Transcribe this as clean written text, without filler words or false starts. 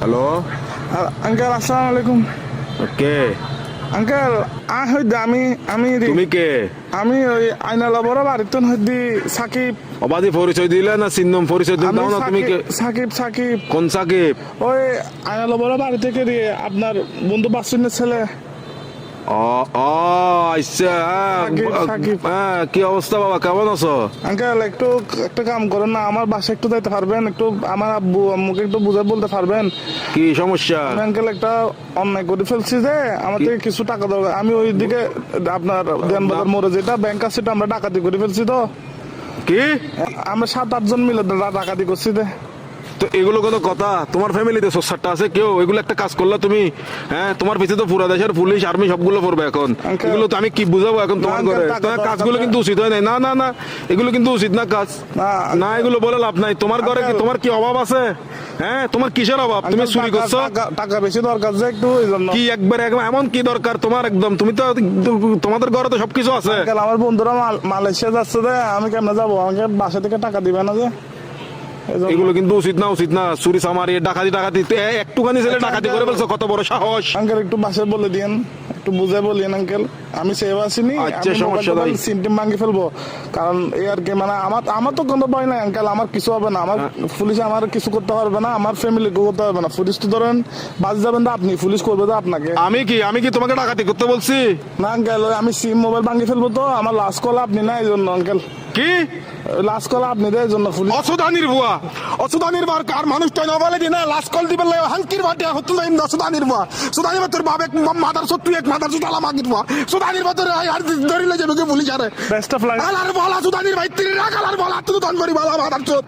Hello. Uncle আসসালামু আলাইকুম। কে? Uncle হইতে আমি আমি তুমি কে? আমি ওই আইনালা বড় বাড়িতে হইতে সাকিব। অবাধি পরিচয় দিলে না চিহ্নম পরিচয় দিন আমি দাও না তুমি কে? সাকিব সাকিব কোন সাকিব? ওই আইনালা বড় বাড়ি থেকে দিয়ে আপনার বন্ধু বাসুনের ছেলে। ও ও আচ্ছা, সাকিব। কি অবস্থা বাবা, কেমন আছো? আঙ্কেল একটু একটা কাম করেন না, আমার বাসায় একটু যাইতে পারবেন? একটু আমার আব্বু আম্মুকে একটু বুঝে বলতে পারবেন? কি সমস্যা? আমি আঙ্কেল একটা অন্যায় করে ফেলছি যে আমার থেকে কিছু টাকা দরকার। আমি ওই দিকে আপনার দেনবাজার মোড়ে যেটা ব্যাংক আছে সেটা আমরা ডাকাতি করে ফেলছি। তো কি? আমরা 7-8 জন মিলে ডাকাতি করছি। তো এগুলো কোনো কথা? তোমার ফ্যামিলিতে সোসারটা আছে কেউ? এগুলো একটা কাজ করলা তুমি? হ্যাঁ, তোমার পিছিয়ে তো পুরা দেশের পুলিশ আর্মি সবগুলো পড়বে এখন। Uncle, এগুলো তো আমি কি বুঝাবো এখন তোমার না, ঘরে? uncle, তোমার টাকা কাজগুলো দরকার। কিন্তু উচিত হয় নাই। না না না, এগুলো কিন্তু উচিত না কাজ। না, এগুলো বলে লাভ নাই। তোমার ঘরে কি Uncle, তোমার কি অভাব আছে? হ্যাঁ, তোমার কিসের অভাব? তুমি আঙ্কেল, চুরি করছো? টাকা বেশি দরকার যে একটু এই জন্য। কি একবার এমন কি দরকার তোমার? একদম তুমি তো, তোমাদের ঘরে তো সবকিছু আছে। আঙ্কেল, আমার বন্ধুরা মালয়েশিয়া যাচ্ছে যে আমি কেমনে যাবো? আমাকে বাসা থেকে টাকা দিবে না যে এই জন্য। এগুলো কিন্তু উচিত না, উচিত না। চুরি চামারি ডাকাতি টাকাতি একটুখানি ছেলে ডাকাতি করে ফেলছো, কত বড় সাহস! আঙ্কেল একটু বাসায় বলে দিন, একটু বুঝে বলিয়েন আঙ্কেল। আমি সেভ আসিনি, আচ্ছা, সমস্যা নাই। সিমটিম ভাঙি ফেলবো। কারণ এই আর কি, মানে আমার তো কোনো ভয় নাই আঙ্কেল। আমার কিছু হবে না, আমার পুলিশ আমার কিছু করতে পারবে না, আমার ফ্যামিলি করতে পারবে না। পুলিশ তো ধরেন বাজ যাবেন তো আপনি, পুলিশ করবে তো আপনাকে। আমি কি তোমাকে ডাকাতি করতে বলছি? না আঙ্কেল, আমি সিম মোবাইল ভাঙি ফেলবো। তো আমার লাস্ট কল আপনি না, এই জন্য আঙ্কেল। কি লাস্ট কল আপনি দেয় এই জন্য পুলিশ। অসুদানির বুয়া, অসুদানির বার কার মানুষটা না বলে দিনা লাস্ট কল দিবেন লাই হালকির বাটে হতুল ইন অসুদানির বুয়া। সুদানির তোর বাপ এক মাদার সত্তু এক মাদার সুদালা মাগির বুয়া। সুদানির ভিতরে আর ধরিলে যাবে কে পুলিশ আরে। Best of luck. আলার বলা সুদানির ভাই তিন রাখালার বলা তুই দন করি বলা মাদার চোদ।